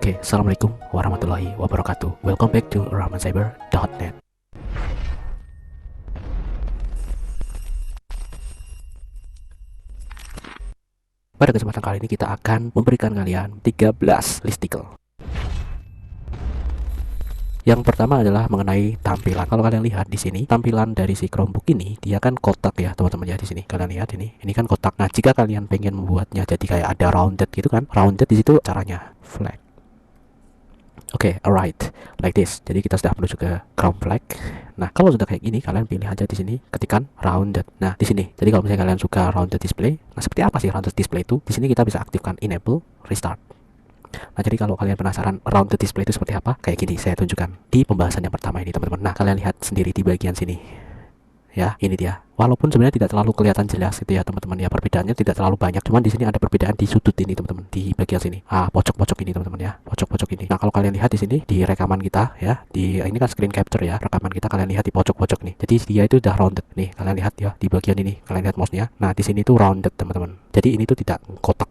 Oke, Assalamualaikum warahmatullahi wabarakatuh. Welcome back to rahmancyber.net. Pada kesempatan kali ini kita akan memberikan kalian 13 listicle. Yang pertama adalah mengenai tampilan. Kalau kalian lihat di sini, tampilan dari si Chromebook ini dia kan kotak ya, teman-teman ya. Di sini kalian lihat ini kan kotak. Nah, jika kalian pengen membuatnya jadi kayak ada rounded gitu kan, rounded di situ caranya flag. Oke, alright, like this. Jadi kita sudah menuju ke Chrome flag. Nah, kalau sudah kayak gini, kalian pilih aja di sini, ketikan rounded. Nah, di sini. Jadi kalau misalnya kalian suka rounded display, nah seperti apa sih rounded display itu? Di sini kita bisa aktifkan enable restart. Nah, jadi kalau kalian penasaran rounded display itu seperti apa, kayak gini saya tunjukkan di pembahasan yang pertama ini, teman-teman. Nah, kalian lihat sendiri di bagian sini. Ya, ini dia. Walaupun sebenarnya tidak terlalu kelihatan jelas gitu ya, teman-teman ya. Perbedaannya tidak terlalu banyak. Cuman di sini ada perbedaan di sudut ini, teman-teman. Di bagian sini. Pojok-pojok ini, teman-teman ya. Pojok-pojok ini. Nah, kalau kalian lihat di sini di rekaman kita ya, ini kan screen capture ya. Rekaman kita kalian lihat di pojok-pojok nih. Jadi dia itu udah rounded nih. Kalian lihat ya di bagian ini. Kalian lihat mouse-nya. Nah, di sini tuh rounded, teman-teman. Jadi ini tuh tidak kotak.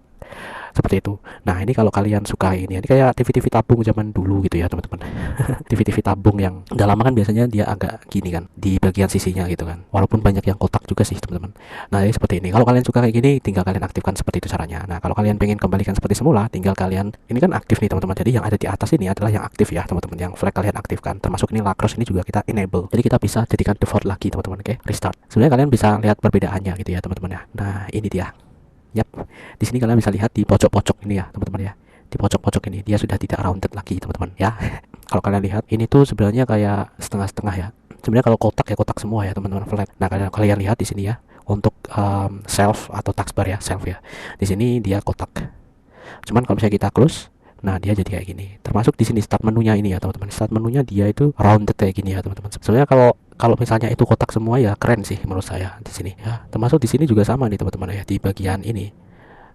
Seperti itu. Nah, ini kalau kalian suka ini kayak TV-TV tabung zaman dulu gitu ya, teman-teman. TV-TV tabung yang udah lama kan biasanya dia agak gini kan di bagian sisinya gitu kan. Walaupun banyak yang kotak juga sih, teman-teman. Nah, ini seperti ini. Kalau kalian suka kayak gini, tinggal kalian aktifkan seperti itu caranya. Nah, kalau kalian pengen kembalikan seperti semula, tinggal kalian ini kan aktif nih, teman-teman. Jadi yang ada di atas ini adalah yang aktif ya, teman-teman. Yang flag kalian aktifkan. Termasuk ini lacrosse ini juga kita enable. Jadi kita bisa jadikan default lagi, teman-teman. Oke, restart. Sebenarnya kalian bisa lihat perbedaannya gitu ya, teman-teman ya. Nah, ini dia. Yap, di sini kalian bisa lihat di pojok-pojok ini ya, teman-teman ya. Di pojok-pojok ini dia sudah tidak rounded lagi, teman-teman ya. Kalau kalian lihat ini tuh sebenarnya kayak setengah-setengah ya. Sebenarnya kalau kotak ya kotak semua ya, teman-teman, flat. Nah, kalian lihat di sini ya untuk self atau taskbar ya, self ya. Di sini dia kotak. Cuman kalau misalnya kita close, nah dia jadi kayak gini. Termasuk di sini start menunya ini ya, teman-teman. Start menunya dia itu rounded kayak gini ya, teman-teman. Sebenarnya kalau misalnya itu kotak semua ya keren sih menurut saya di sini ya. Termasuk di sini juga sama nih, teman-teman ya, di bagian ini.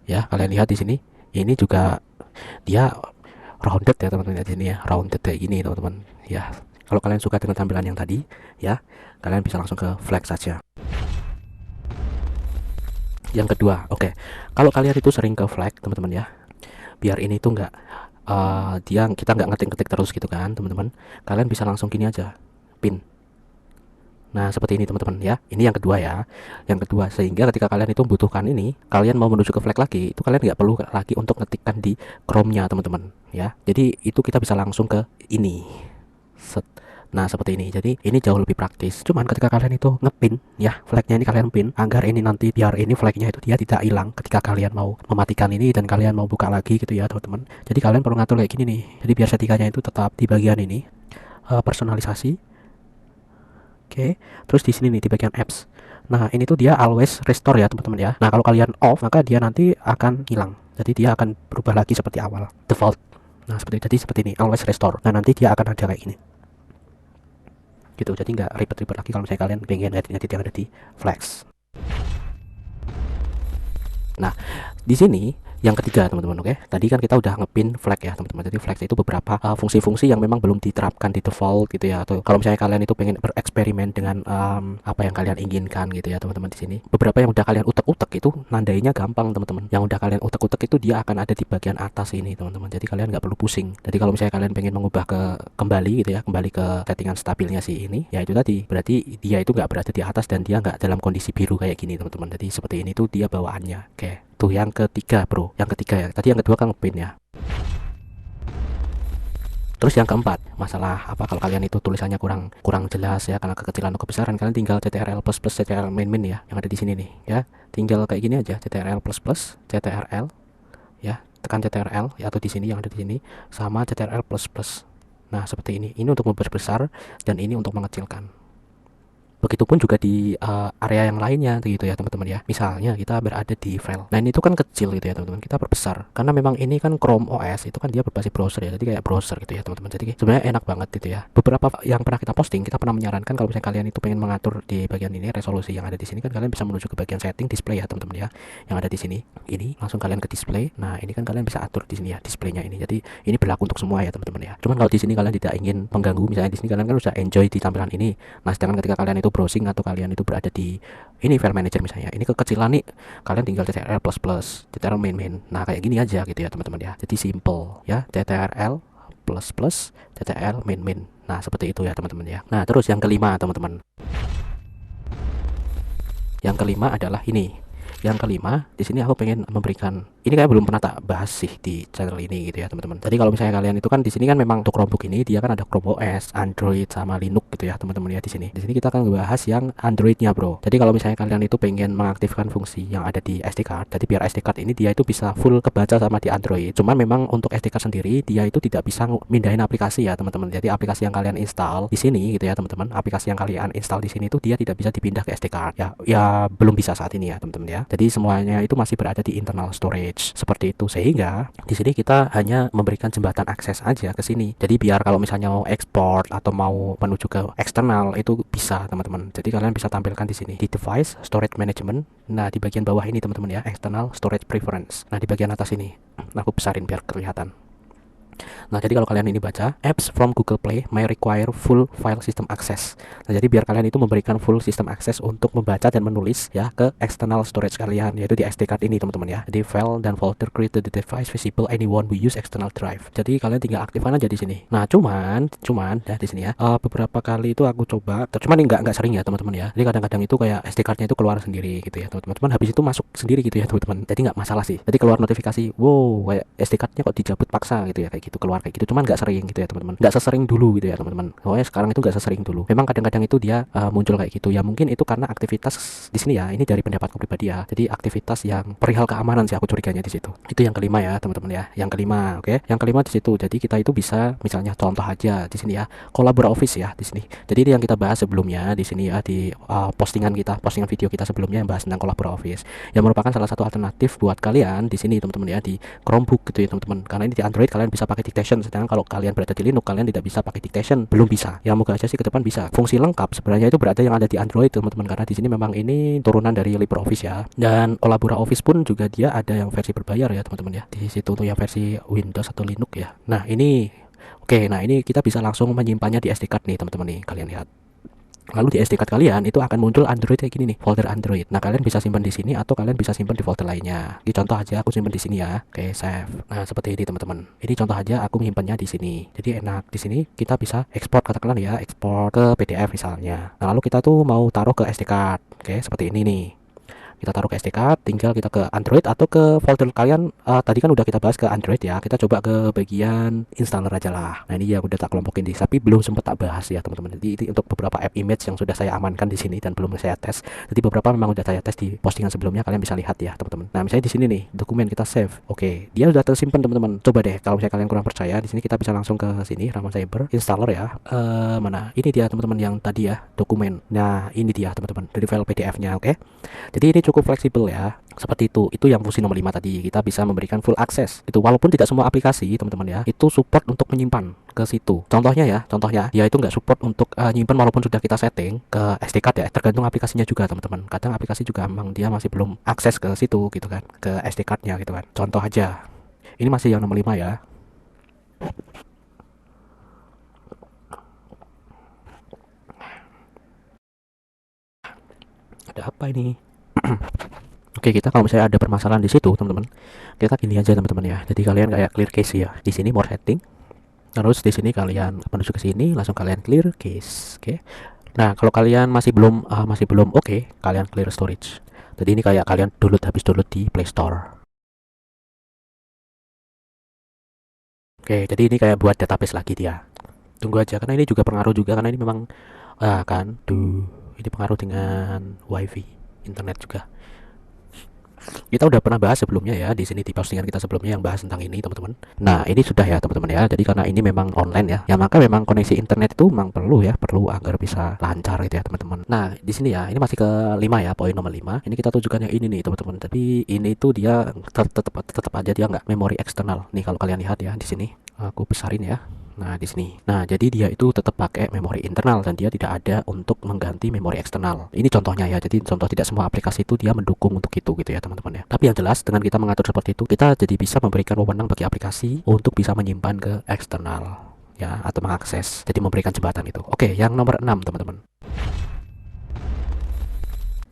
Ya, kalian lihat di sini. Ini juga dia rounded ya, teman-teman ya, di sini ya. Rounded kayak gini, teman-teman. Ya. Kalau kalian suka dengan tampilan yang tadi, ya, kalian bisa langsung ke flag saja. Yang kedua, oke. Kalau kalian itu sering ke flag, teman-teman ya. Biar ini tuh enggak kita nggak ngetik-ngetik terus gitu kan, teman-teman. Kalian bisa langsung gini aja. Pin. Nah, seperti ini, teman-teman ya. Ini yang kedua ya. Yang kedua, sehingga ketika kalian itu membutuhkan ini, kalian mau menuju ke flag lagi, itu kalian nggak perlu lagi untuk ngetikkan di Chrome-nya, teman-teman ya. Jadi itu kita bisa langsung ke ini. Nah, seperti ini. Jadi ini jauh lebih praktis. Cuman ketika kalian itu ngepin ya, flagnya ini kalian pin agar ini nanti biar ini flagnya itu dia tidak hilang ketika kalian mau mematikan ini dan kalian mau buka lagi gitu ya, teman-teman. Jadi kalian perlu ngatur kayak gini nih. Jadi biar settingannya itu tetap di bagian ini, personalisasi. Oke, terus di sini nih di bagian apps. Nah, ini tuh dia always restore ya, teman-teman ya. Nah, kalau kalian off, maka dia nanti akan hilang. Jadi dia akan berubah lagi seperti awal, default. Nah, seperti ini, always restore. Nah, nanti dia akan ada kayak gini. Gitu, jadi nggak ribet-ribet lagi kalau misalnya kalian pengen ngedit yang ada di flags. Nah, di sini yang ketiga, teman-teman, oke. Tadi kan kita udah ngepin flag ya, teman-teman. Jadi flag itu beberapa fungsi-fungsi yang memang belum diterapkan di default gitu ya. Atau kalau misalnya kalian itu pengen bereksperimen dengan apa yang kalian inginkan gitu ya, teman-teman, di sini. Beberapa yang udah kalian utek-utek itu nandainya gampang, teman-teman. Yang udah kalian utek-utek itu dia akan ada di bagian atas ini, teman-teman. Jadi kalian nggak perlu pusing. Jadi kalau misalnya kalian pengen mengubah kembali gitu ya, kembali ke settingan stabilnya si ini, ya itu tadi. Berarti dia itu nggak berada di atas dan dia nggak dalam kondisi biru kayak gini, teman-teman. Jadi seperti ini tuh dia bawaannya. Oke. Tuh yang ketiga, bro. Yang ketiga ya. Tadi yang kedua kan ngepin ya. Terus yang keempat, masalah apa kalau kalian itu tulisannya kurang jelas ya karena kekecilan atau kebesaran, kalian tinggal CTRL plus CTRL min ya yang ada di sini nih ya. Tinggal kayak gini aja, CTRL plus CTRL ya. Tekan CTRL ya, atau di sini yang ada di sini sama CTRL plus. Nah, seperti ini. Ini untuk memperbesar dan ini untuk mengecilkan. Begitupun juga di area yang lainnya gitu ya, teman-teman ya. Misalnya kita berada di file. Nah, ini tuh kan kecil gitu ya, teman-teman. Kita perbesar karena memang ini kan Chrome OS itu kan dia berbasis browser ya. Jadi kayak browser gitu ya, teman-teman. Jadi sebenarnya enak banget gitu ya. Beberapa yang pernah kita posting, kita pernah menyarankan kalau misalnya kalian itu pengen mengatur di bagian ini resolusi yang ada di sini, kan kalian bisa menuju ke bagian setting display ya, teman-teman ya. Yang ada di sini. Ini langsung kalian ke display. Nah, ini kan kalian bisa atur di sini ya, displaynya ini. Jadi ini berlaku untuk semua ya, teman-teman ya. Cuman kalau di sini kalian tidak ingin mengganggu, misalnya di sini kalian kan sudah enjoy di tampilan ini. Nah, sedangkan ketika kalian itu browsing atau kalian itu berada di ini file manager misalnya, ini kekecilan nih, kalian tinggal ctrl plus plus ctrl main main. Nah kayak gini aja gitu ya teman-teman ya, jadi simple ya, ctrl plus plus ctrl main main. Nah seperti itu ya teman-teman ya. Nah terus yang kelima teman-teman, yang kelima adalah ini. Yang kelima, di sini aku pengen memberikan, ini kayak belum pernah tak bahas sih di channel ini gitu ya teman-teman. Jadi kalau misalnya kalian itu kan di sini kan memang untuk Chromebook ini dia kan ada Chrome OS, Android sama Linux gitu ya teman-teman ya di sini. Di sini kita akan membahas yang Androidnya bro. Jadi kalau misalnya kalian itu pengen mengaktifkan fungsi yang ada di SD card, jadi biar SD card ini dia itu bisa full kebaca sama di Android. Cuman memang untuk SD card sendiri dia itu tidak bisa mindahin aplikasi ya teman-teman. Jadi aplikasi yang kalian install di sini gitu ya teman-teman, aplikasi yang kalian install di sini itu dia tidak bisa dipindah ke SD card. Ya belum bisa saat ini ya teman-teman ya. Jadi semuanya itu masih berada di internal storage seperti itu, sehingga di sini kita hanya memberikan jembatan akses aja ke sini. Jadi biar kalau misalnya mau ekspor atau mau menuju ke eksternal itu bisa teman-teman. Jadi kalian bisa tampilkan di sini di device storage management. Nah di bagian bawah ini teman-teman ya, external storage preference. Nah di bagian atas ini, nah, aku besarin biar kelihatan. Nah jadi kalau kalian ini baca, apps from Google Play may require full file system access. Nah jadi biar kalian itu memberikan full system access untuk membaca dan menulis ya ke external storage kalian, yaitu di SD card ini teman-teman ya. Jadi file dan folder created the device visible anyone who use external drive. Jadi kalian tinggal aktifkan aja di sini. Nah cuman ya di sini ya, beberapa kali itu aku coba, cuman ini nggak sering ya teman-teman ya. Jadi kadang-kadang itu kayak SD cardnya itu keluar sendiri gitu ya teman-teman. Habis itu masuk sendiri gitu ya teman-teman. Jadi nggak masalah sih. Jadi keluar notifikasi, wow kayak SD cardnya kok dijabut paksa gitu ya, kayak gitu keluar kayak gitu. Cuman nggak sering gitu ya teman-teman, nggak sesering dulu gitu ya teman-teman. Pokoknya sekarang itu nggak sesering dulu. Memang kadang-kadang itu dia muncul kayak gitu ya, mungkin itu karena aktivitas di sini ya. Ini dari pendapatku pribadi ya, jadi aktivitas yang perihal keamanan sih aku curiganya di situ. Itu yang kelima ya teman-teman ya, yang kelima. Oke, yang kelima di situ. Jadi kita itu bisa misalnya contoh aja di sini ya, Collabora Office ya di sini. Jadi ini yang kita bahas sebelumnya di sini ya, di postingan video kita sebelumnya yang bahas tentang Collabora Office, yang merupakan salah satu alternatif buat kalian di sini teman-teman ya, di Chromebook gitu ya teman-teman. Karena ini di Android kalian bisa pakai dictation, sedangkan kalau kalian berada di Linux kalian tidak bisa pakai dictation, belum bisa. Ya moga aja sih ke depan bisa. Fungsi lengkap sebenarnya itu berada yang ada di Android teman-teman, karena di sini memang ini turunan dari LibreOffice ya. Dan Collabora Office pun juga dia ada yang versi berbayar ya teman-teman ya. Di situ tuh yang versi Windows atau Linux ya. Nah ini oke, nah ini kita bisa langsung menyimpannya di SD card nih teman-teman nih, kalian lihat. Lalu di SD card kalian itu akan muncul Android kayak gini nih, folder Android. Nah kalian bisa simpan di sini atau kalian bisa simpan di folder lainnya. Ini contoh aja aku simpan di sini ya. Oke, save. Nah seperti ini teman-teman. Ini contoh aja aku menyimpannya di sini. Jadi enak di sini kita bisa ekspor katakanlah ya, ekspor ke PDF misalnya. Nah lalu kita tuh mau taruh ke SD card. Oke, seperti ini nih. Kita taruh ke SD card, tinggal kita ke Android atau ke folder kalian. Tadi kan udah kita bahas ke Android ya, kita coba ke bagian installer aja lah. Nah ini ya udah tak kelompokin di, tapi belum sempat tak bahas ya teman-teman. Jadi ini untuk beberapa app image yang sudah saya amankan di sini dan belum saya tes. Jadi beberapa memang udah saya tes di postingan sebelumnya, kalian bisa lihat ya teman-teman. Nah misalnya di sini nih dokumen kita save, oke dia udah tersimpan teman-teman. Coba deh kalau misalnya kalian kurang percaya, di sini kita bisa langsung ke sini Rahman Cyber installer ya. Mana ini dia teman-teman yang tadi ya dokumen. Nah ini dia teman-teman dari file PDF-nya. Oke, jadi ini cukup fleksibel ya, seperti itu yang fungsi nomor 5 tadi, kita bisa memberikan full access itu, walaupun tidak semua aplikasi teman-teman ya itu support untuk menyimpan ke situ. Contohnya dia itu nggak support untuk nyimpan walaupun sudah kita setting ke SD card ya, tergantung aplikasinya juga teman-teman. Kadang aplikasi juga memang dia masih belum akses ke situ gitu kan, ke SD cardnya gitu kan. Contoh aja ini masih yang nomor 5 ya. Ada apa ini? Oke, kita kalau misalnya ada permasalahan di situ teman-teman, kita gini aja teman-teman ya. Jadi kalian kayak clear case ya. Di sini more setting. Terus di sini kalian menuju ke sini, langsung kalian clear case. Oke. Nah, kalau kalian masih belum oke, kalian clear storage. Jadi ini kayak kalian habis download di Play Store. Oke, jadi ini kayak buat database lagi dia. Tunggu aja karena ini juga pengaruh juga, karena ini memang ini pengaruh dengan WiFi, internet juga. Kita udah pernah bahas sebelumnya ya di sini di postingan kita sebelumnya yang bahas tentang ini teman-teman. Nah ini sudah ya teman-teman ya. Jadi karena ini memang online ya, maka memang koneksi internet itu memang perlu agar bisa lancar gitu ya teman-teman. Nah di sini ya, ini masih ke 5 ya, poin nomor 5. Ini kita tunjukkan yang ini nih teman-teman. Tapi ini tuh dia tetap aja dia nggak memori eksternal. Nih kalau kalian lihat ya di sini, aku besarin ya. Nah di sini, nah jadi dia itu tetap pakai memori internal dan dia tidak ada untuk mengganti memori eksternal. Ini contohnya ya, jadi contoh tidak semua aplikasi itu dia mendukung untuk itu gitu ya teman-teman ya. Tapi yang jelas dengan kita mengatur seperti itu, kita jadi bisa memberikan wewenang bagi aplikasi untuk bisa menyimpan ke eksternal ya, atau mengakses, jadi memberikan jembatan itu. Oke, yang nomor 6 teman-teman.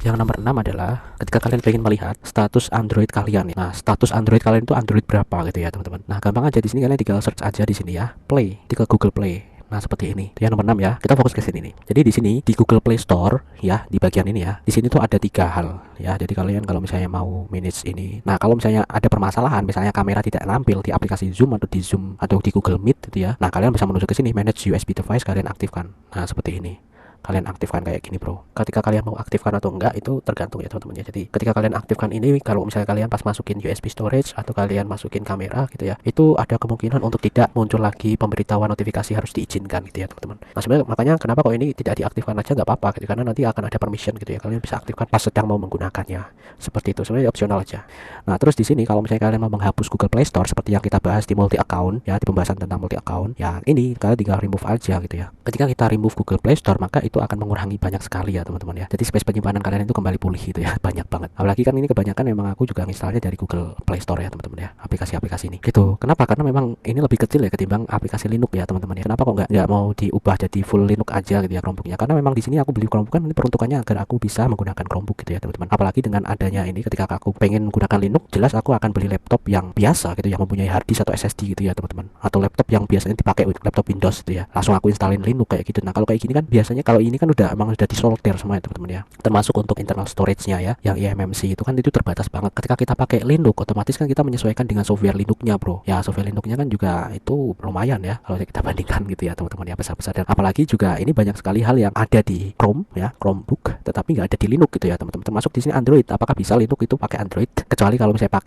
Yang nomor 6 adalah ketika kalian pengen melihat status Android kalian. Nah, status Android kalian itu Android berapa gitu ya, teman-teman. Nah, gampang aja di sini kalian tinggal search aja di sini ya. Play, tinggal Google Play. Nah, seperti ini. Itu yang nomor 6 ya. Kita fokus ke sini nih. Jadi di sini di Google Play Store ya, di bagian ini ya. Di sini tuh ada 3 hal ya. Jadi kalian kalau misalnya mau manage ini. Nah, kalau misalnya ada permasalahan, misalnya kamera tidak nampil di aplikasi Zoom atau di Zoom atau di Google Meet gitu ya. Nah, kalian bisa menuju ke sini, manage USB device, kalian aktifkan. Nah, seperti ini. Kalian aktifkan kayak gini, bro. Ketika kalian mau aktifkan atau enggak itu tergantung ya, teman-teman ya. Jadi ketika kalian aktifkan ini, kalau misalnya kalian pas masukin USB storage atau kalian masukin kamera gitu ya, itu ada kemungkinan untuk tidak muncul lagi pemberitahuan notifikasi harus diizinkan gitu ya, teman-teman. Nah, sebenarnya makanya kenapa kok ini tidak diaktifkan aja nggak apa-apa gitu, karena nanti akan ada permission gitu ya. Kalian bisa aktifkan pas sedang mau menggunakannya. Seperti itu. Sebenarnya opsional aja. Nah, terus di sini kalau misalnya kalian mau menghapus Google Play Store seperti yang kita bahas di multi account ya, di pembahasan tentang multi account, ya ini kalian tinggal remove aja gitu ya. Ketika kita remove Google Play Store, maka itu akan mengurangi banyak sekali ya, teman-teman ya. Jadi space penyimpanan kalian itu kembali pulih gitu ya, banyak banget. Apalagi kan ini kebanyakan memang aku juga installnya dari Google Play Store ya, teman-teman ya, aplikasi-aplikasi ini. Gitu. Kenapa? Karena memang ini lebih kecil ya ketimbang aplikasi Linux ya, teman-teman ya. Kenapa kok nggak mau diubah jadi full Linux aja gitu ya Chromebooknya? Karena memang di sini aku beli Chromebook kan ini peruntukannya agar aku bisa menggunakan Chromebook gitu ya, teman-teman. Apalagi dengan adanya ini, ketika aku pengen menggunakan Linux, jelas aku akan beli laptop yang biasa gitu, yang mempunyai hard disk atau SSD gitu ya, teman-teman. Atau laptop yang biasanya dipakai laptop Windows gitu ya. Langsung aku installin Linux kayak gitu. Nah, kalau kayak gini kan biasanya kalau ini kan emang udah disolder semua ya, teman-teman ya. Termasuk untuk internal storage-nya ya, yang eMMC itu kan itu terbatas banget. Ketika kita pakai Linux, otomatis kan kita menyesuaikan dengan software Linux-nya, bro. Ya, software Linux-nya kan juga itu lumayan ya kalau kita bandingkan gitu ya, teman-teman ya, besar-besar. Dan apalagi juga ini banyak sekali hal yang ada di Chrome ya, Chromebook, tetapi nggak ada di Linux gitu ya, teman-teman. Termasuk di sini Android. Apakah bisa Linux itu pakai Android? Kecuali kalau misalnya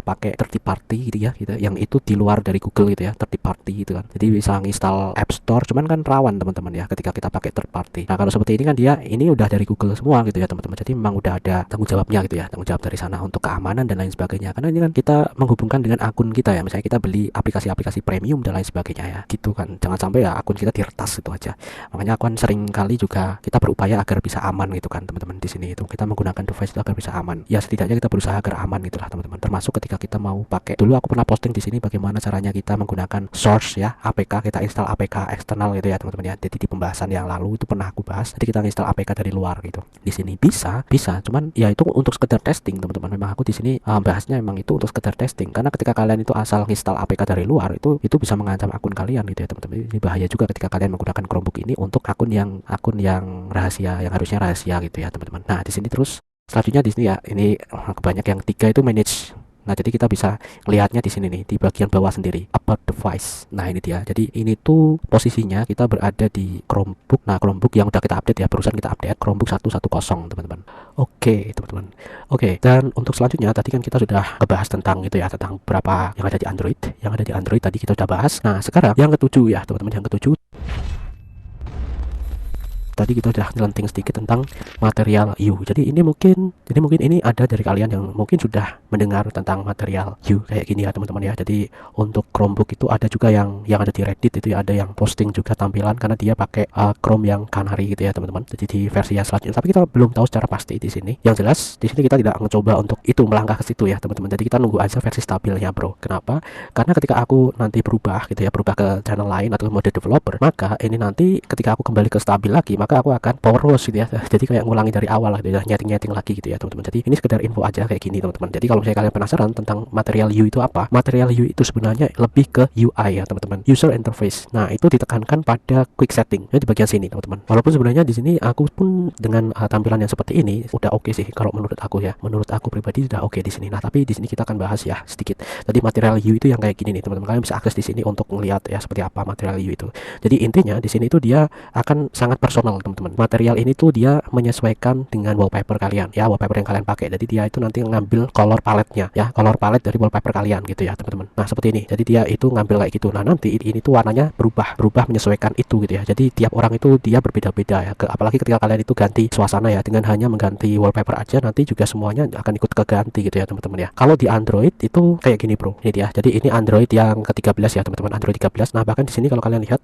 pakai third party gitu ya, gitu, yang itu di luar dari Google gitu ya, third party gitu kan. Jadi bisa nginstal App Store, cuman kan rawan teman-teman ya ketika kita pakai third party. Nah, kalau seperti ini kan dia ini udah dari Google semua gitu ya, teman-teman. Jadi memang udah ada tanggung jawabnya gitu ya, tanggung jawab dari sana untuk keamanan dan lain sebagainya. Karena ini kan kita menghubungkan dengan akun kita ya, misalnya kita beli aplikasi-aplikasi premium dan lain sebagainya ya, gitu kan. Jangan sampai ya akun kita diretas itu aja. Makanya aku kan sering kali juga kita berupaya agar bisa aman gitu kan, teman-teman. Di sini itu kita menggunakan device itu agar bisa aman. Ya setidaknya kita berusaha agar aman gitulah, teman-teman. Termasuk ketika kita mau pakai, dulu aku pernah posting di sini bagaimana caranya kita menggunakan source ya, APK, kita install APK eksternal gitu ya, teman-teman ya. Jadi di pembahasan yang lalu itu pernah aku bahas. Jadi kita install APK dari luar gitu. Di sini bisa, cuman ya itu untuk sekedar testing, teman-teman. Memang aku di sini bahasnya memang itu untuk sekedar testing. Karena ketika kalian itu asal install APK dari luar itu bisa mengancam akun kalian gitu ya, teman-teman. Ini bahaya juga ketika kalian menggunakan Chromebook ini untuk akun yang rahasia, yang harusnya rahasia gitu ya, teman-teman. Nah, di sini terus selanjutnya di sini ya, ini kebanyak yang 3 itu manage. Nah, jadi kita bisa lihatnya di sini nih, di bagian bawah sendiri, about device. Nah, ini dia. Jadi ini tuh posisinya kita berada di Chromebook. Nah, Chromebook yang udah kita update ya, barusan kita update Chromebook 110, teman-teman. Oke, teman-teman. Oke, dan untuk selanjutnya tadi kan kita sudah ngebahas tentang itu ya, tentang berapa yang ada di Android. Yang ada di Android tadi kita udah bahas. Nah, sekarang yang ketujuh ya, teman-teman, yang ketujuh. Tadi kita sudah ngelenting sedikit tentang material U. Jadi mungkin ini ada dari kalian yang mungkin sudah mendengar tentang material U kayak gini ya, teman-teman ya. Jadi untuk Chromebook itu ada juga yang ada di Reddit itu ya, ada yang posting juga tampilan karena dia pakai Chrome yang Canary gitu ya, teman-teman. Jadi di versi yang selanjutnya, tapi kita belum tahu secara pasti di sini. Yang jelas di sini kita tidak mencoba untuk itu melangkah ke situ ya, teman-teman. Jadi kita nunggu aja versi stabilnya, bro. Kenapa? Karena ketika aku nanti berubah gitu ya, berubah ke channel lain atau mode developer, maka ini nanti ketika aku kembali ke stabil lagi, maka aku akan power wash gitu ya. Jadi kayak ngulangi dari awal lah gitu ya, nyeting lagi gitu ya, teman-teman. Jadi ini sekedar info aja kayak gini, teman-teman. Jadi kalau misalnya kalian penasaran tentang material U itu apa, material U itu sebenarnya lebih ke UI ya, teman-teman, user interface. Nah, itu ditekankan pada quick setting ya, di bagian sini, teman-teman. Walaupun sebenarnya di sini aku pun dengan tampilan yang seperti ini udah oke sih kalau menurut aku ya. Menurut aku pribadi sudah oke di sini. Nah, tapi di sini kita akan bahas ya sedikit. Jadi material U itu yang kayak gini nih, teman-teman. Kalian bisa akses di sini untuk melihat ya seperti apa material U itu. Jadi intinya di sini itu dia akan sangat personal, teman-teman. Material ini tuh dia menyesuaikan dengan wallpaper kalian ya, wallpaper yang kalian pakai. Jadi dia itu nanti ngambil color palette-nya ya, color palette dari wallpaper kalian gitu ya, teman-teman. Nah, seperti ini. Jadi dia itu ngambil kayak gitu. Nah, nanti ini tuh warnanya berubah menyesuaikan itu gitu ya. Jadi tiap orang itu dia berbeda-beda ya. Apalagi ketika kalian itu ganti suasana ya, dengan hanya mengganti wallpaper aja nanti juga semuanya akan ikut keganti gitu ya, teman-teman ya. Kalau di Android itu kayak gini, bro. Ini dia. Jadi ini Android yang ke-13 ya, teman-teman. Android 13. Nah, bahkan di sini kalau kalian lihat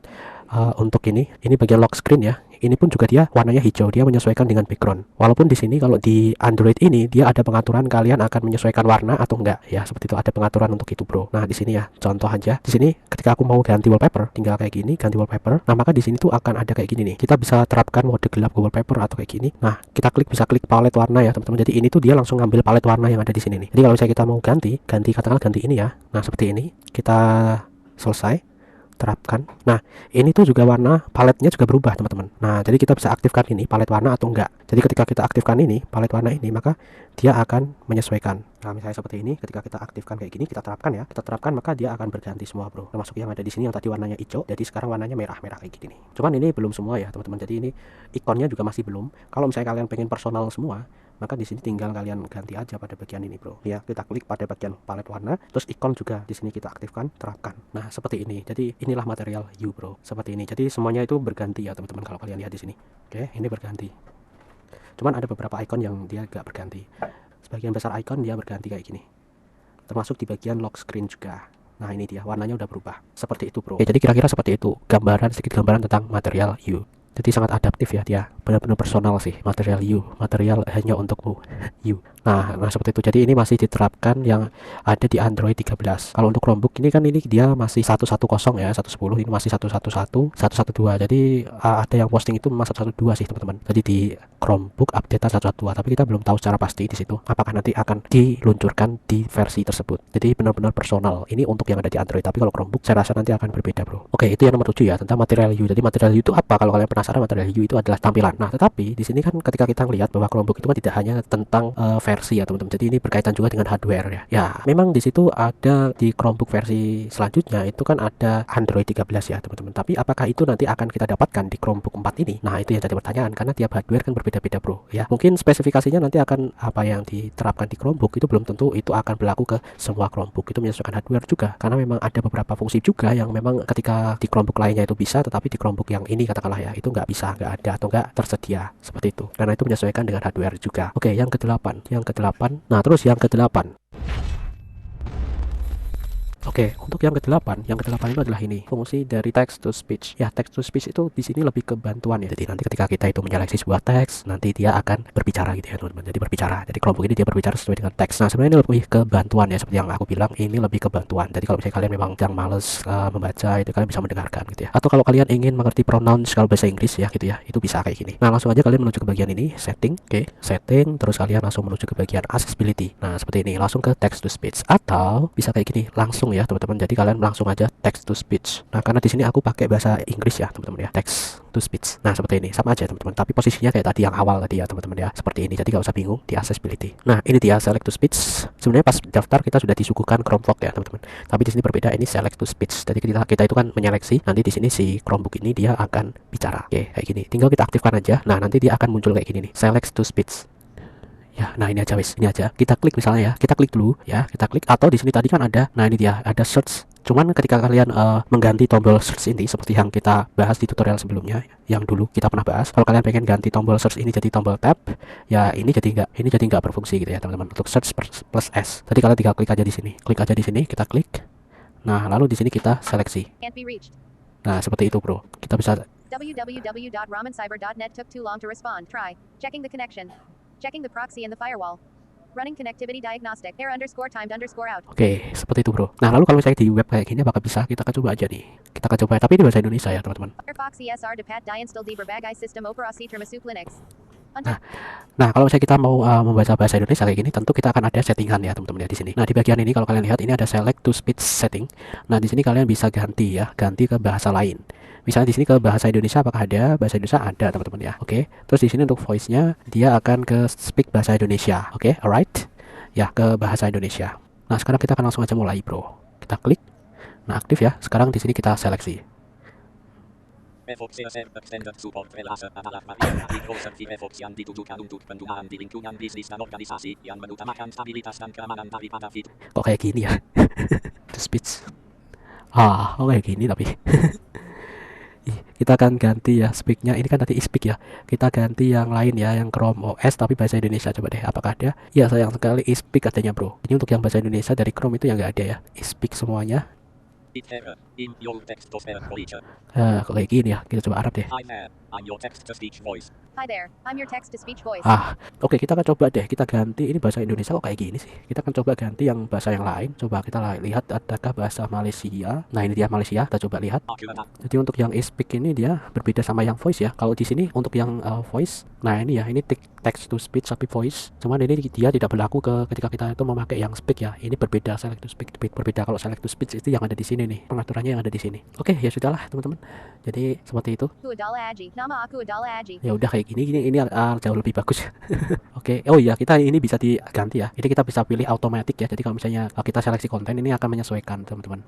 untuk ini bagian lock screen ya, Ini pun juga dia warnanya hijau, dia menyesuaikan dengan background. Walaupun di sini kalau di Android ini dia ada pengaturan kalian akan menyesuaikan warna atau enggak ya, seperti itu, ada pengaturan untuk itu bro. Nah di sini ya contoh aja, di sini ketika aku mau ganti wallpaper tinggal kayak gini, ganti wallpaper. Nah maka di sini tuh akan ada kayak gini nih, kita bisa terapkan mode gelap wallpaper atau kayak gini. Nah kita bisa klik palette warna ya teman-teman. Jadi ini tuh dia langsung ngambil palette warna yang ada di sini nih. Jadi kalau misalnya kita mau ganti katakanlah ganti ini ya. Nah seperti ini, kita selesai terapkan. Nah ini tuh juga warna paletnya juga berubah teman-teman. Nah jadi kita bisa aktifkan ini palet warna atau enggak. Jadi ketika kita aktifkan ini palet warna ini, maka dia akan menyesuaikan. Nah misalnya seperti ini, ketika kita aktifkan kayak gini, kita terapkan ya, kita terapkan, maka dia akan berganti semua bro, termasuk yang ada di sini yang tadi warnanya hijau, jadi sekarang warnanya merah-merah kayak gini nih. Cuman ini belum semua ya teman-teman, jadi ini ikonnya juga masih belum. Kalau misalnya kalian pengen personal semua, maka di sini tinggal kalian ganti aja pada bagian ini bro ya, kita klik pada bagian palet warna, terus ikon juga di sini kita aktifkan, terapkan. Nah seperti ini, jadi inilah material hue bro, seperti ini. Jadi semuanya itu berganti ya teman-teman, kalau kalian lihat di sini. Oke, ini berganti. Cuman ada beberapa ikon yang dia gak berganti, sebagian besar ikon dia berganti kayak gini, termasuk di bagian lock screen juga. Nah ini dia warnanya udah berubah, seperti itu bro. Oke, jadi kira-kira seperti itu sedikit gambaran tentang material hue. Jadi sangat adaptif ya, dia benar-benar personal sih, material hue, material hanya untukmu hue. Nah seperti itu. Jadi ini masih diterapkan yang ada di Android 13. Kalau untuk Chromebook ini kan ini dia masih 110 ya, 110, ini masih 111, 112. Jadi ada yang posting itu memang 112 sih teman-teman. Jadi di Chromebook update 112, tapi kita belum tahu secara pasti di situ apakah nanti akan diluncurkan di versi tersebut. Jadi benar-benar personal. Ini untuk yang ada di Android, tapi kalau Chromebook saya rasa nanti akan berbeda bro. Oke, itu yang nomor 7 ya, tentang material hue. Jadi material hue itu apa? Kalau kalian penasaran, material hue itu adalah tampilan. Nah tetapi di sini kan ketika kita melihat bahwa Chromebook itu kan tidak hanya tentang versi ya teman-teman. Jadi ini berkaitan juga dengan hardware ya. Ya, memang di situ ada di Chromebook versi selanjutnya itu kan ada Android 13 ya teman-teman. Tapi apakah itu nanti akan kita dapatkan di Chromebook 4 ini? Nah, itu yang jadi pertanyaan, karena tiap hardware kan berbeda-beda, bro. Ya, mungkin spesifikasinya nanti akan apa yang diterapkan di Chromebook itu belum tentu itu akan berlaku ke semua Chromebook. Itu menyesuaikan hardware juga, karena memang ada beberapa fungsi juga yang memang ketika di Chromebook lainnya itu bisa, tetapi di Chromebook yang ini katakanlah ya, itu nggak bisa, nggak ada atau nggak tersedia seperti itu. Karena itu menyesuaikan dengan hardware juga. Oke, yang ke-8. Nah, terus yang ke-8. Oke, untuk yang ke-8 itu adalah ini, fungsi dari text to speech. Ya, text to speech itu di sini lebih ke bantuan ya. Jadi nanti ketika kita itu menyeleksi sebuah teks, nanti dia akan berbicara gitu ya, teman-teman. Jadi berbicara. Jadi Chromebook ini dia berbicara sesuai dengan teks. Nah, sebenarnya ini lebih ke bantuan ya, seperti yang aku bilang, ini lebih ke bantuan. Jadi kalau misalnya kalian memang yang males membaca, itu kalian bisa mendengarkan gitu ya. Atau kalau kalian ingin mengerti pronouns kalau bahasa Inggris ya gitu ya, itu bisa kayak gini. Nah, langsung aja kalian menuju ke bagian ini, setting. Oke, setting, terus kalian langsung menuju ke bagian accessibility. Nah, seperti ini, langsung ke text to speech. Atau bisa kayak gini, langsung ya teman-teman. Jadi kalian langsung aja text to speech. Nah, karena di sini aku pakai bahasa Inggris ya teman-teman ya, text to speech. Nah, seperti ini, sama aja teman-teman, tapi posisinya kayak tadi yang awal tadi ya teman-teman ya, seperti ini. Jadi gak usah bingung di accessibility. Nah, ini dia select to speech. Sebenarnya pas daftar kita sudah disuguhkan Chromebook ya teman-teman, tapi di sini berbeda, ini select to speech. Jadi kita itu kan menyeleksi, nanti di sini si Chromebook ini dia akan bicara. Oke, kayak gini, tinggal kita aktifkan aja. Nah, nanti dia akan muncul kayak gini nih, select to speech ya. Nah, ini aja wis, ini aja kita klik misalnya ya, kita klik dulu ya, kita klik. Atau di sini tadi kan ada, nah ini dia ada search. Cuman ketika kalian mengganti tombol search ini seperti yang kita bahas di tutorial sebelumnya, yang dulu kita pernah bahas, kalau kalian pengen ganti tombol search ini jadi tombol tab, ya ini jadi nggak berfungsi gitu ya teman-teman, untuk search plus S. Jadi kalian tinggal klik aja di sini, kita klik. Nah, lalu di sini kita seleksi. Nah, seperti itu bro, kita bisa www.ramancyber.net took too long to respond. Try checking the connection, checking the proxy and the firewall. Running connectivity diagnostic. Error_timed_out. Oke, seperti itu bro. Nah, lalu kalau misalnya di web kayak gini apakah bisa? Kita akan coba aja nih. Kita akan coba, tapi ini bahasa Indonesia ya teman-teman. Firefox ESR Depat Diinstal di berbagai sistem operasi termasuk Linux. Nah, kalau misalnya kita mau membaca bahasa Indonesia kayak gini, tentu kita akan ada settingan ya teman-teman ya di sini. Nah, di bagian ini kalau kalian lihat ini ada select to speech setting. Nah, di sini kalian bisa ganti ke bahasa lain. Misalnya di sini ke bahasa Indonesia, apakah ada? Bahasa Indonesia ada teman-teman ya. Oke. Terus di sini untuk voice-nya dia akan ke speak bahasa Indonesia. Oke, alright. Ya, ke bahasa Indonesia. Nah, sekarang kita akan langsung aja mulai, bro. Kita klik. Nah, aktif ya. Sekarang di sini kita seleksi. Kok kayak gini ya? To speech. Kok kayak gini tapi. Kita akan ganti ya speaknya. Ini kan tadi speak ya, kita ganti yang lain ya, yang Chrome OS tapi bahasa Indonesia. Coba deh apakah ada. Ya, sayang sekali speak katanya bro. Ini untuk yang bahasa Indonesia dari Chrome itu yang nggak ada ya, speak semuanya. It's error. In your text to spell creature. Kok kayak gini ya, kita coba Arab deh. Hi there. I'm your text to speech voice. Hi there, I'm your text-to-speech voice. Oke, kita akan coba deh, kita ganti ini bahasa Indonesia kok kayak gini sih. Kita akan coba ganti yang bahasa yang lain. Coba kita lihat adakah bahasa Malaysia. Nah, ini dia Malaysia. Kita coba lihat. Jadi untuk yang speak ini dia berbeda sama yang voice ya. Kalau di sini untuk yang voice, nah ini ya, ini text to speech tapi voice. Cuman ini dia tidak berlaku ketika kita itu memakai yang speak ya. Ini berbeda, select to speak berbeda. Kalau select to speech itu yang ada di sini nih. Pengaturannya yang ada di sini. Oke, ya sudahlah teman-teman. Jadi seperti itu. Aku Adala Aji. Nama aku Adala Aji. Ya udah kayak gini ini jauh lebih bagus. Oke. Oh iya, kita ini bisa diganti ya. Ini kita bisa pilih automatic ya. Jadi kalau misalnya kita seleksi konten ini akan menyesuaikan teman-teman.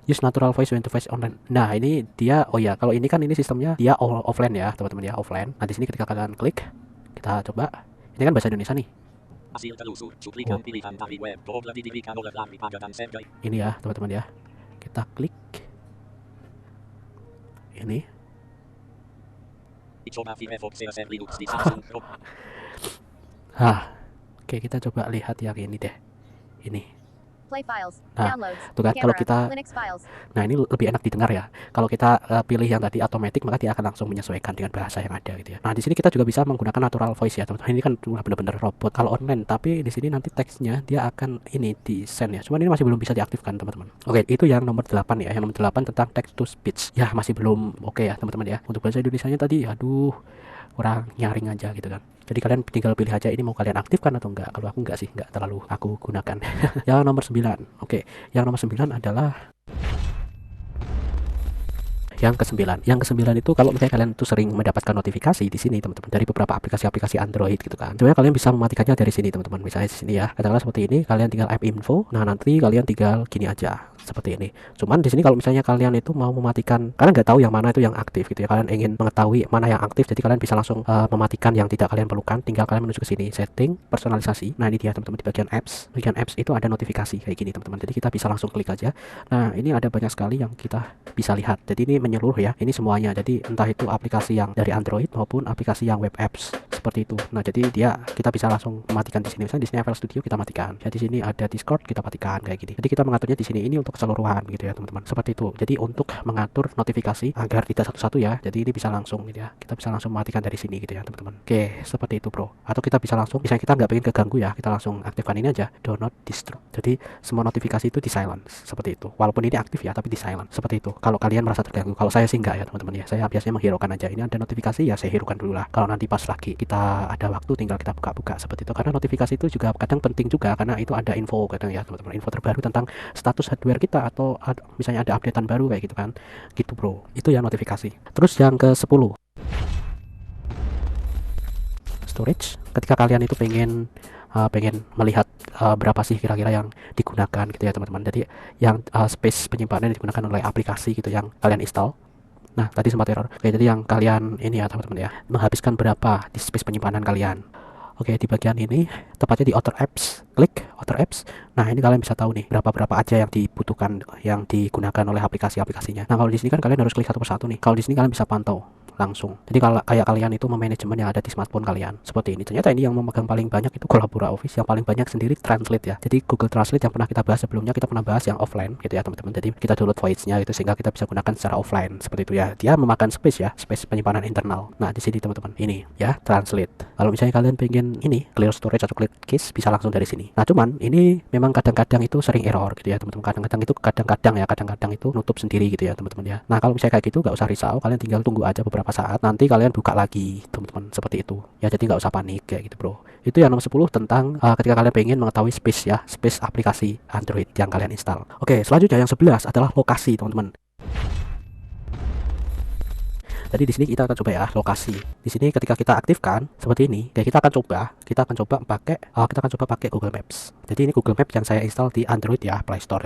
Use natural voice when to voice online. Nah, ini dia kalau ini kan ini sistemnya dia offline ya, teman-teman ya, offline. Nah, di sini ketika kalian klik, kita coba. Ini kan bahasa Indonesia nih. Hasil telusur, cuplikan pilihan dari web, problem didirikan oleh Larry Page dan Sergey. Ini ya, teman-teman ya. Kita klik. Ini. Dicoba Firefox CSS Linux di Samsung Chrome. Oke, kita coba lihat yang ini deh. Ini. Play files. Nah, Downloads. tuh kan kalau Camera. kita Linux files. Nah, ini lebih enak didengar ya. Kalau kita pilih yang tadi automatic, maka dia akan langsung menyesuaikan dengan bahasa yang ada gitu ya. Nah, di sini kita juga bisa menggunakan natural voice ya, teman-teman. Ini kan benar-benar robot kalau online, tapi di sini nanti teksnya dia akan ini di send ya. Cuman ini masih belum bisa diaktifkan, teman-teman. Oke, itu yang nomor 8 ya. Yang nomor 8 tentang text to speech. Ya, masih belum oke ya, teman-teman ya. Untuk bahasa Indonesianya tadi, aduh, kurang nyaring aja gitu kan. Jadi kalian tinggal pilih aja ini mau kalian aktifkan atau enggak. Kalau aku enggak sih, enggak terlalu aku gunakan. Yang nomor 9. Oke, yang nomor 9 adalah yang ke-9. Yang ke-9 itu kalau misalnya kalian tuh sering mendapatkan notifikasi di sini teman-teman dari beberapa aplikasi-aplikasi Android gitu kan. Sebenarnya kalian bisa mematikannya dari sini teman-teman. Misalnya di sini ya. Katakanlah seperti ini, kalian tinggal app info. Nah, nanti kalian tinggal gini aja. Seperti ini. Cuman di sini kalau misalnya kalian itu mau mematikan, kalian nggak tahu yang mana itu yang aktif gitu ya. Kalian ingin mengetahui mana yang aktif, jadi kalian bisa langsung mematikan yang tidak kalian perlukan. Tinggal kalian menuju ke sini, setting, personalisasi. Nah, ini dia teman-teman di bagian apps. Bagian apps itu ada notifikasi kayak gini teman-teman. Jadi kita bisa langsung klik aja. Nah, ini ada banyak sekali yang kita bisa lihat. Jadi ini menyeluruh ya. Ini semuanya. Jadi entah itu aplikasi yang dari Android maupun aplikasi yang web apps seperti itu. Nah, jadi kita bisa langsung mematikan di sini. Misalnya di sini FL Studio kita matikan. Jadi di sini ada Discord kita matikan kayak gini. Jadi kita mengaturnya di sini ini untuk keseluruhan gitu ya teman-teman. Seperti itu. Jadi untuk mengatur notifikasi agar tidak satu-satu ya. Jadi ini bisa langsung gitu ya. Kita bisa langsung mematikan dari sini gitu ya teman-teman. Oke, seperti itu bro. Atau kita bisa langsung, misalnya kita nggak pengen keganggu ya, kita langsung aktifkan ini aja. Do not disturb. Jadi semua notifikasi itu di silence seperti itu. Walaupun ini aktif ya, tapi di silence seperti itu. Kalau kalian merasa terganggu, kalau saya sih enggak ya teman-teman ya. Saya biasanya menghiraukan aja. Ini ada notifikasi ya, saya hiraukan dulu lah. Kalau nanti pas lagi kita ada waktu tinggal kita buka-buka seperti itu. Karena notifikasi itu juga kadang penting juga karena itu ada info kadang ya teman-teman. Info terbaru tentang status hardware kita atau misalnya ada updatean baru kayak gitu kan. Gitu bro. Itu ya notifikasi. Terus yang ke-10. Storage. Ketika kalian itu pengen melihat berapa sih kira-kira yang digunakan gitu ya teman-teman. Jadi yang space penyimpanan yang digunakan oleh aplikasi gitu yang kalian install. Nah, tadi sempat error. Oke, jadi yang kalian ini ya teman-teman ya, menghabiskan berapa di space penyimpanan kalian. Oke, di bagian ini tepatnya di Other Apps, klik Other Apps. Nah, ini kalian bisa tahu nih berapa aja yang dibutuhkan, yang digunakan oleh aplikasinya. Nah, kalau di sini kan kalian harus klik satu persatu nih. Kalau di sini kalian bisa pantau langsung. Jadi kalau kayak kalian itu memanajemen yang ada di smartphone kalian seperti ini. Ternyata ini yang memegang paling banyak itu Collabora Office, yang paling banyak sendiri Translate ya. Jadi Google Translate yang pernah kita bahas sebelumnya, kita pernah bahas yang offline gitu ya teman-teman. Jadi kita download voice-nya gitu sehingga kita bisa gunakan secara offline seperti itu ya. Dia memakan space ya, space penyimpanan internal. Nah, di sini teman-teman ini ya Translate. Kalau misalnya kalian pengen ini clear storage atau clear case, bisa langsung dari sini. Nah, cuman ini memang kadang-kadang itu sering error gitu ya teman-teman. Kadang-kadang itu nutup sendiri gitu ya teman-teman ya. Nah, kalau misalnya kayak gitu nggak usah risau, kalian tinggal tunggu aja beberapa saat, nanti kalian buka lagi teman-teman seperti itu ya. Jadi nggak usah panik kayak gitu bro. Itu yang nomor 10 tentang ketika kalian pengen mengetahui space ya, space aplikasi Android yang kalian install. Oke, selanjutnya yang 11 adalah lokasi teman-teman. Jadi di sini kita akan coba ya lokasi. Di sini ketika kita aktifkan seperti ini, kayak kita akan coba pakai Google Maps. Jadi ini Google Maps yang saya install di Android ya, Play Store.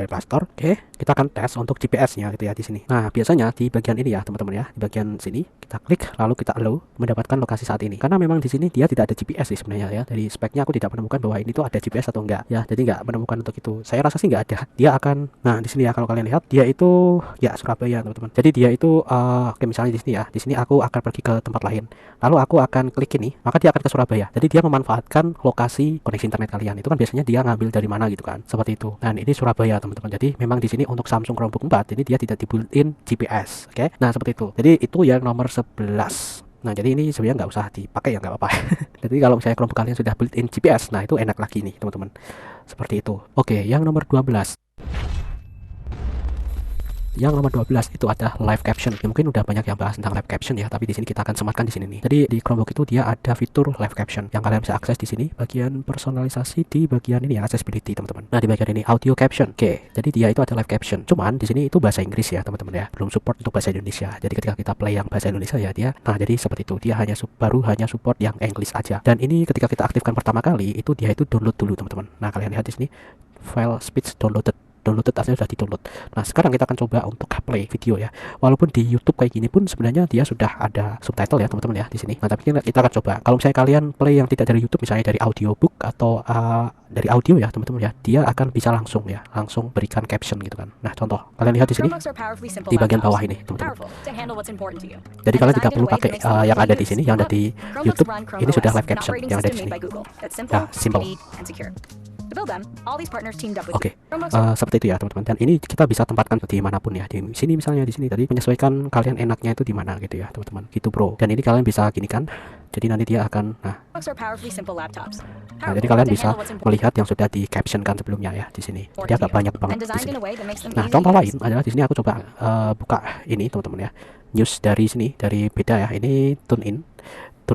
Oke, kita akan tes untuk GPS-nya gitu ya di sini. Nah, biasanya di bagian ini ya teman-teman ya, di bagian sini kita klik lalu kita allow mendapatkan lokasi saat ini. Karena memang di sini dia tidak ada GPS sih sebenarnya ya. Dari speknya aku tidak menemukan bahwa ini tuh ada GPS atau enggak ya. Jadi nggak menemukan untuk itu. Saya rasa sih nggak ada. Dia akan, nah di sini ya kalau kalian lihat dia itu ya Surabaya teman-teman. Jadi dia itu oke, misalnya di sini ya Di sini aku akan pergi ke tempat lain. Lalu aku akan klik ini, maka dia akan ke Surabaya. Jadi dia memanfaatkan lokasi koneksi internet kalian. Itu kan biasanya dia ngambil dari mana gitu kan. Seperti itu. Dan ini Surabaya, teman-teman. Jadi memang di sini untuk Samsung Chromebook 4 ini dia tidak di-built-in GPS. Oke. Nah, seperti itu. Jadi itu yang nomor 11. Nah, jadi ini sebenarnya nggak usah dipakai ya, nggak apa-apa. Jadi kalau misalnya Chromebook kalian sudah built-in GPS, nah itu enak lagi nih, teman-teman. Seperti itu. Oke, yang nomor 12. Yang nomor 12 itu ada live caption. Ya, mungkin udah banyak yang bahas tentang live caption ya, tapi di sini kita akan sematkan di sini nih. Jadi di Chromebook itu dia ada fitur live caption yang kalian bisa akses di sini. Bagian personalisasi di bagian ini ya, accessibility, teman-teman. Nah, di bagian ini audio caption. Oke, jadi dia itu ada live caption. Cuman di sini itu bahasa Inggris ya, teman-teman ya. Belum support untuk bahasa Indonesia. Jadi ketika kita play yang bahasa Indonesia ya dia, nah jadi seperti itu. Dia baru hanya support yang English aja. Dan ini ketika kita aktifkan pertama kali itu dia itu download dulu, teman-teman. Nah, kalian lihat di sini file speech downloaded aslinya sudah di-download. Nah, sekarang kita akan coba untuk play video ya. Walaupun di YouTube kayak gini pun sebenarnya dia sudah ada subtitle ya, teman-teman ya di sini. Nah, tapi kita akan coba. Kalau misalnya kalian play yang tidak dari YouTube, misalnya dari audiobook atau dari audio ya, teman-teman ya, dia akan bisa langsung berikan caption gitu kan. Nah, contoh, kalian lihat di sini di bagian bawah ini, teman-teman. Jadi kalian tidak perlu pakai yang ada di sini, yang ada di YouTube. Ini sudah live caption yang ada di sini. Ya, simple. Oke, seperti itu ya, teman-teman. Dan ini kita bisa tempatkan di manapun ya. Di sini misalnya, di sini tadi menyesuaikan kalian enaknya itu di mana gitu ya, teman-teman. Gitu, bro. Dan ini kalian bisa gini kan. Jadi nanti dia akan jadi kalian bisa melihat yang sudah di captionkan sebelumnya ya di sini. Jadi agak banyak banget di sini. Nah, contoh lain adalah di sini aku coba buka ini, teman-teman ya. News dari sini, dari beda ya. Ini tune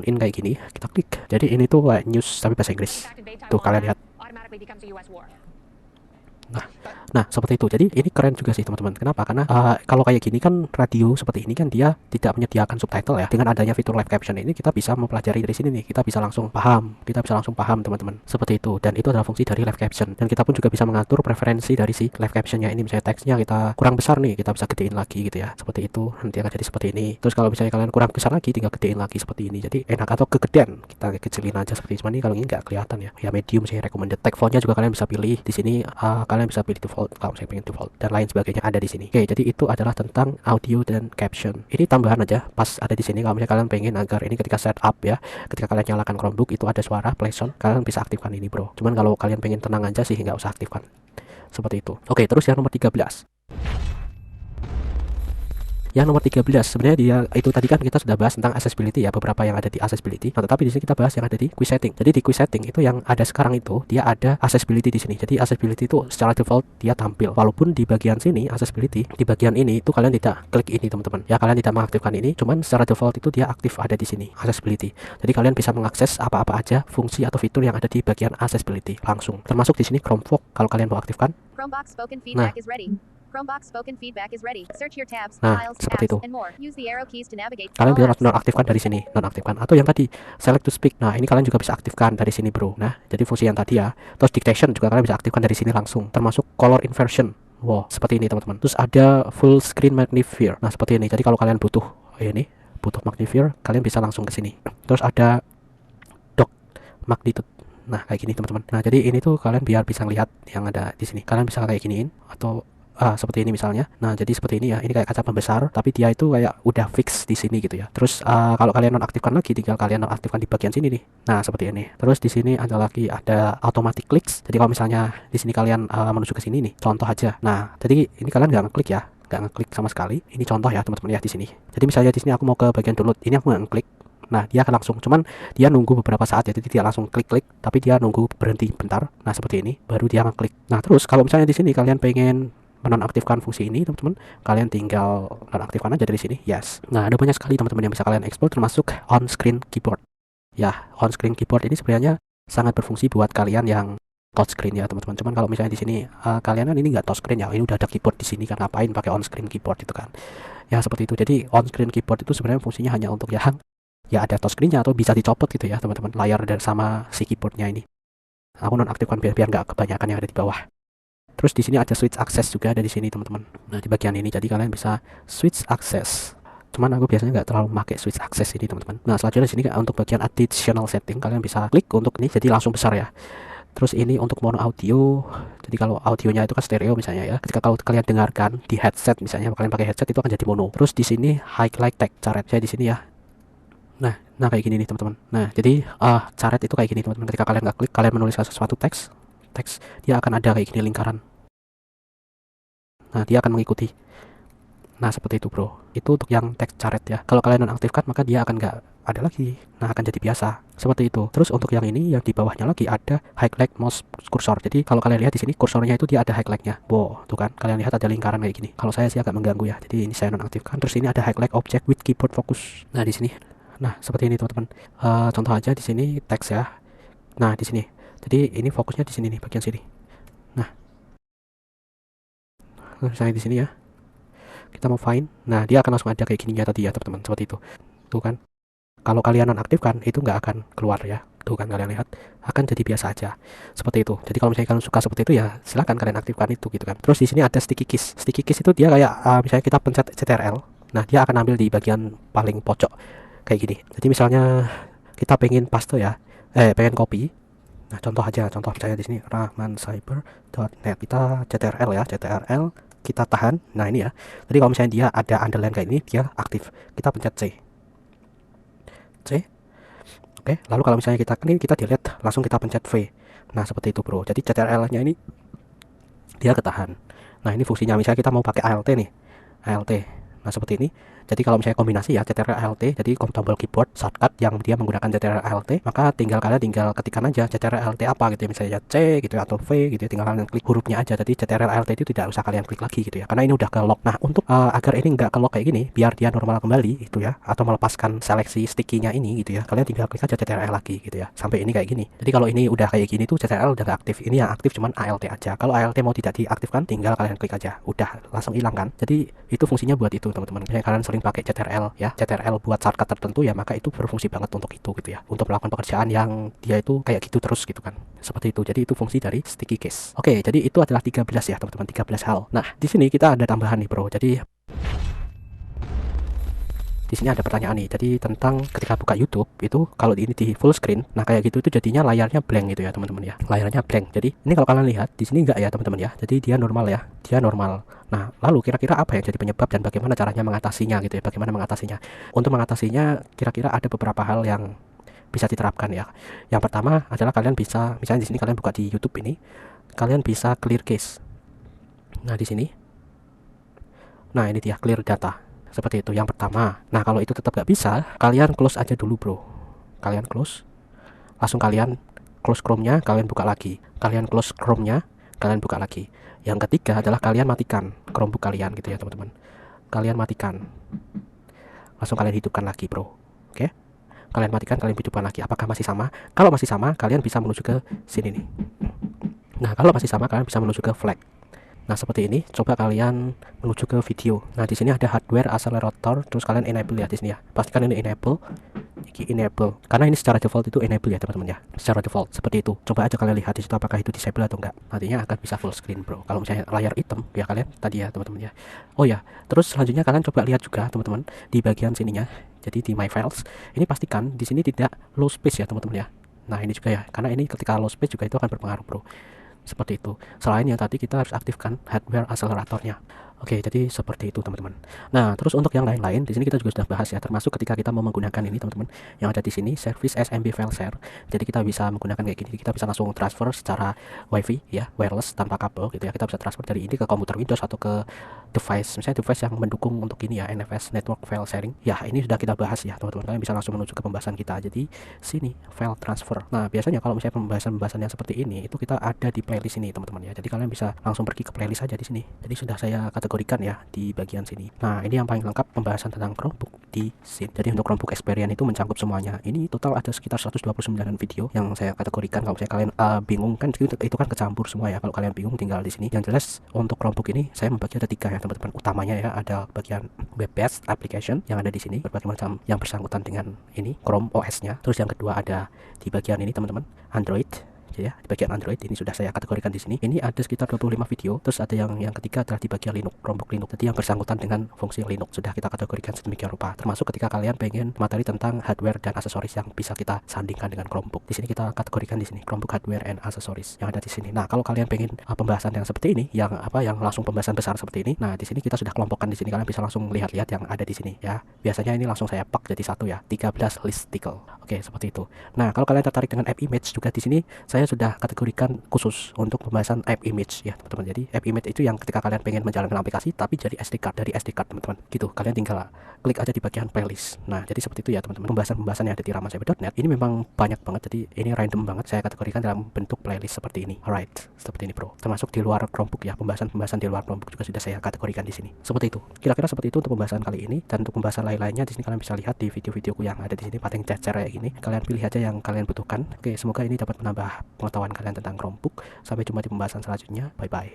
in kayak gini. Kita klik. Jadi ini tuh kayak news tapi bahasa Inggris. Tuh kalian lihat. Nah, seperti itu. Jadi ini keren juga sih, teman-teman. Kenapa? Karena kalau kayak gini kan radio seperti ini kan dia tidak menyediakan subtitle ya. Dengan adanya fitur live caption ini kita bisa mempelajari dari sini nih. Kita bisa langsung paham, teman-teman. Seperti itu. Dan itu adalah fungsi dari live caption. Dan kita pun juga bisa mengatur preferensi dari si live captionnya ini. Misalnya teksnya kita kurang besar nih, kita bisa gedein lagi gitu ya. Seperti itu. Nanti akan jadi seperti ini. Terus kalau misalnya kalian kurang besar lagi, tinggal gedein lagi seperti ini. Jadi enak, atau kegedean kita kecilin aja seperti ini. Kalau ini nggak kelihatan ya. Ya medium sih recommended. Tag fontnya juga kalian bisa pilih di sini. Kalian bisa pilih default kalau saya pengen default dan lain sebagainya ada di sini. Oke, jadi itu adalah tentang audio dan caption. Ini tambahan aja pas ada di sini. Kalau misalnya kalian pengen agar ini ketika setup ya, ketika kalian nyalakan Chromebook itu ada suara play sound, kalian bisa aktifkan ini, bro. Cuman kalau kalian pengen tenang aja sih nggak usah aktifkan. Seperti itu. Oke, terus yang nomor 13. Yang nomor 13 sebenarnya dia itu tadi kan kita sudah bahas tentang accessibility ya, beberapa yang ada di accessibility. Nah, tetapi di sini kita bahas yang ada di quick setting. Jadi di quick setting itu yang ada sekarang itu dia ada accessibility di sini. Jadi accessibility itu secara default dia tampil. Walaupun di bagian sini accessibility, di bagian ini itu kalian tidak klik ini, teman-teman. Ya, kalian tidak mengaktifkan ini, cuman secara default itu dia aktif ada di sini accessibility. Jadi kalian bisa mengakses apa-apa aja fungsi atau fitur yang ada di bagian accessibility langsung. Termasuk di sini Chromebook kalau kalian mau aktifkan. Chromebook spoken feedback is ready. Chromebook spoken feedback is ready. Search your tabs, Nah, files, seperti apps, itu. and more. Use the arrow keys to navigate. Kalian bisa nonaktifkan dari sini, nonaktifkan. Atau yang tadi, select to speak. Nah, ini kalian juga bisa aktifkan dari sini, bro. Nah, jadi fungsi yang tadi ya. Terus dictation juga kalian bisa aktifkan dari sini langsung. Termasuk color inversion. Wow, seperti ini, teman-teman. Terus ada full screen magnifier. Nah, seperti ini. Jadi kalau kalian butuh magnifier, kalian bisa langsung ke sini. Terus ada dock magnitude. Nah, kayak gini, teman-teman. Nah, jadi ini tuh kalian biar bisa lihat yang ada di sini. Kalian bisa kayak giniin atau seperti ini misalnya. Nah, jadi seperti ini ya. Ini kayak kaca pembesar, tapi dia itu kayak udah fix di sini gitu ya. Terus kalau kalian nonaktifkan lagi, tinggal kalian nonaktifkan di bagian sini nih. Nah, seperti ini. Terus di sini ada lagi ada automatic clicks. Jadi kalau misalnya di sini kalian menuju ke sini nih, contoh aja. Nah, jadi ini kalian nggak ngeklik ya, nggak ngeklik sama sekali. Ini contoh ya, teman-teman ya di sini. Jadi misalnya di sini aku mau ke bagian download, ini aku nggak ngeklik. Nah, dia akan langsung, cuman dia nunggu beberapa saat ya, jadi dia langsung klik-klik, tapi dia nunggu berhenti bentar. Nah, seperti ini, baru dia ngeklik. Nah, terus kalau misalnya di sini kalian pengen menonaktifkan fungsi ini, teman-teman, kalian tinggal nonaktifkan aja dari sini, yes. Nah, ada banyak sekali teman-teman yang bisa kalian explore, termasuk on screen keyboard. Ya, on screen keyboard ini sebenarnya sangat berfungsi buat kalian yang touch screen ya, teman-teman. Cuman kalau misalnya di sini kalian kan ini nggak touch screen ya, ini udah ada keyboard di sini kan, ngapain pakai on screen keyboard itu kan? Ya, seperti itu. Jadi on screen keyboard itu sebenarnya fungsinya hanya untuk yang ya ada touch screen-nya atau bisa dicopot gitu ya, teman-teman, layar dan sama si keyboardnya ini. Aku nonaktifkan biar nggak kebanyakan yang ada di bawah. Terus di sini ada switch access juga ada di sini, teman-teman. Nah, di bagian ini jadi kalian bisa switch access. Cuman aku biasanya nggak terlalu pakai switch access ini, teman-teman. Nah, selanjutnya di sini untuk bagian additional setting kalian bisa klik untuk ini jadi langsung besar ya. Terus ini untuk mono audio. Jadi kalau audionya itu kan stereo misalnya ya. Ketika kalau kalian dengarkan di headset misalnya, kalian pakai headset itu akan jadi mono. Terus di sini highlight tag caret saya di sini ya. Nah kayak gini nih teman-teman. Nah jadi caret itu kayak gini teman-teman. Ketika kalian nggak klik, kalian menuliskan sesuatu teks, dia akan ada kayak gini lingkaran. Nah dia akan mengikuti. Nah seperti itu bro. Itu untuk yang teks caret ya. Kalau kalian nonaktifkan maka dia akan nggak ada lagi. Nah akan jadi biasa seperti itu. Terus untuk yang ini yang di bawahnya lagi ada highlight mouse cursor. Jadi kalau kalian lihat di sini kursornya itu dia ada highlightnya. Wow, tuh kan kalian lihat ada lingkaran kayak gini. Kalau saya sih agak mengganggu ya. Jadi ini saya nonaktifkan. Terus ini ada highlight object with keyboard focus. Nah di sini. Nah seperti ini teman-teman. Contoh aja di sini teks ya. Nah di sini. Jadi ini fokusnya di sini nih bagian sini. Nah misalnya di sini ya. Kita mau find. Nah dia akan langsung ada kayak gini ya tadi ya teman-teman. Seperti itu. Tuh kan. Kalau kalian nonaktifkan itu nggak akan keluar ya. Tuh kan kalian lihat akan jadi biasa aja seperti itu. Jadi kalau misalnya kalian suka seperti itu ya silahkan kalian aktifkan itu gitu kan. Terus di sini ada sticky keys. Sticky keys itu dia kayak misalnya kita pencet CTRL. Nah dia akan ambil di bagian paling pojok kayak gini. Jadi misalnya kita pengen paste ya, pengen copy. Nah contoh misalnya di sini rahmancyber.net kita CTRL ya, CTRL kita tahan. Nah ini ya. Jadi kalau misalnya dia ada underline kayak ini dia aktif. Kita pencet C. Oke, lalu kalau misalnya kita delete, langsung kita pencet V. Nah seperti itu bro. Jadi CTRL nya ini dia ketahan. Nah ini fungsinya misalnya kita mau pakai ALT nih, ALT. Nah seperti ini. Jadi kalau misalnya kombinasi ya CTRL ALT, jadi tombol keyboard shortcut yang dia menggunakan CTRL ALT, maka kalian tinggal ketikkan aja CTRL ALT apa gitu ya, misalnya C gitu ya, atau V gitu ya, tinggal kalian klik hurufnya aja. Jadi CTRL ALT itu tidak usah kalian klik lagi gitu ya, karena ini udah ke lock. Nah untuk agar ini nggak ke lock kayak gini, biar dia normal kembali gitu ya, atau melepaskan seleksi sticky-nya ini gitu ya, kalian tinggal klik aja CTRL lagi gitu ya, sampai ini kayak gini. Jadi kalau ini udah kayak gini tuh CTRL udah nggak aktif, ini yang aktif cuman ALT aja. Kalau ALT mau tidak diaktifkan, tinggal kalian klik aja, udah langsung hilang kan. Jadi itu fungsinya buat itu teman-teman. Misalnya kalian sering pakai CTRL ya, CTRL buat shortcut tertentu ya, maka itu berfungsi banget untuk itu gitu ya, untuk melakukan pekerjaan yang dia itu kayak gitu terus gitu kan, seperti itu. Jadi itu fungsi dari sticky case. Oke, jadi itu adalah 13 ya teman-teman, 13 hal. Nah di sini kita ada tambahan nih bro. Jadi di sini ada pertanyaan nih, jadi tentang ketika buka YouTube itu kalau ini di full screen, nah kayak gitu itu jadinya layarnya blank gitu ya teman-teman ya, layarnya blank. Jadi ini kalau kalian lihat di sini enggak ya teman-teman ya, jadi dia normal ya, dia normal. Nah lalu kira-kira apa yang jadi penyebab dan bagaimana caranya mengatasinya gitu ya, bagaimana mengatasinya? Untuk mengatasinya kira-kira ada beberapa hal yang bisa diterapkan ya. Yang pertama adalah kalian bisa, misalnya di sini kalian buka di YouTube ini, kalian bisa clear cache. Nah di sini, nah ini dia clear data. Seperti itu yang pertama. Nah kalau itu tetap gak bisa, kalian close aja dulu bro. Kalian close, langsung kalian close Chrome-nya, kalian buka lagi. Kalian close Chrome-nya, kalian buka lagi. Yang ketiga adalah kalian matikan Chromebook kalian gitu ya teman-teman. Kalian matikan, langsung kalian hidupkan lagi bro. Oke, kalian matikan, kalian hidupkan lagi. Apakah masih sama? Kalau masih sama, kalian bisa menuju ke sini nih. Nah kalau masih sama, kalian bisa menuju ke flag. Nah seperti ini, coba kalian menuju ke video. Nah di sini ada hardware accelerator, terus kalian enable ya di sini ya. Pastikan ini enable, karena ini secara default itu enable ya teman-teman ya. Secara default seperti itu. Coba aja kalian lihat di situ apakah itu disable atau enggak. Nantinya akan bisa full screen bro. Kalau misalnya layar hitam ya kalian tadi ya teman-teman ya. Oh ya, terus selanjutnya kalian coba lihat juga teman-teman di bagian sininya. Jadi di my files, ini pastikan di sini tidak low space ya teman-teman ya. Nah ini juga ya, karena ini ketika low space juga itu akan berpengaruh bro. Seperti itu. Selain yang tadi kita harus aktifkan hardware acceleratornya. Oke, jadi seperti itu teman-teman. Nah, terus untuk yang lain-lain di sini kita juga sudah bahas ya, termasuk ketika kita mau menggunakan ini teman-teman, yang ada di sini service SMB file share. Jadi kita bisa menggunakan kayak gini, kita bisa langsung transfer secara WiFi ya, wireless tanpa kabel gitu ya. Kita bisa transfer dari ini ke komputer Windows atau ke device, misalnya device yang mendukung untuk ini ya, NFS network file sharing. Ya, ini sudah kita bahas ya, teman-teman. Kalian bisa langsung menuju ke pembahasan kita. Jadi sini file transfer. Nah, biasanya kalau misalnya pembahasan-pembahasan yang seperti ini itu kita ada di playlist ini teman-teman ya. Jadi kalian bisa langsung pergi ke playlist aja di sini. Jadi sudah saya kategorikan ya di bagian sini. Nah ini yang paling lengkap pembahasan tentang Chromebook di sini. Jadi untuk Chromebook Experience itu mencakup semuanya. Ini total ada sekitar 129 video yang saya kategorikan. Kalau misalnya kalian bingung kan itu kan kecampur semua ya. Kalau kalian bingung tinggal di sini. Yang jelas untuk Chromebook ini saya membagi ada 3 ya teman-teman. Utamanya ya ada bagian web-based application yang ada di sini, berbagai macam yang bersangkutan dengan ini Chrome OS-nya. Terus yang kedua ada di bagian ini teman-teman, Android. ya, di bagian Android ini sudah saya kategorikan di sini. Ini ada sekitar 25 video. Terus ada yang ketiga adalah di bagian Linux, Chromebook Linux. Jadi yang bersangkutan dengan fungsi Linux sudah kita kategorikan sedemikian rupa. Termasuk ketika kalian pengen materi tentang hardware dan aksesoris yang bisa kita sandingkan dengan Chromebook. Di sini kita kategorikan di sini Chromebook hardware and accessories yang ada di sini. Nah, kalau kalian pengen pembahasan yang seperti ini, yang langsung pembahasan besar seperti ini, nah di sini kita sudah kelompokkan di sini. Kalian bisa langsung lihat-lihat yang ada di sini ya. Biasanya ini langsung saya pak jadi satu ya, 13 listicle. Oke, seperti itu. Nah, kalau kalian tertarik dengan app image juga di sini saya sudah kategorikan khusus untuk pembahasan app image ya, teman-teman. Jadi app image itu yang ketika kalian pengen menjalankan aplikasi tapi jadi SD card, dari SD card, teman-teman. Gitu. Kalian tinggal klik aja di bagian playlist. Nah, jadi seperti itu ya, teman-teman. Pembahasan-pembahasan yang ada di ramancyber.net ini memang banyak banget. Jadi ini random banget saya kategorikan dalam bentuk playlist seperti ini. Alright, seperti ini, bro. Termasuk di luar Chromebook ya, pembahasan-pembahasan di luar Chromebook juga sudah saya kategorikan di sini. Seperti itu. Kira-kira seperti itu untuk pembahasan kali ini, dan untuk pembahasan lain-lainnya di sini kalian bisa lihat di video-videoku yang ada di sini paling cecer kayak gini. Kalian pilih aja yang kalian butuhkan. Oke, semoga ini dapat menambah pengetahuan kalian tentang Chromebook. Sampai jumpa di pembahasan selanjutnya. Bye bye.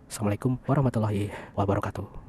Assalamualaikum warahmatullahi wabarakatuh.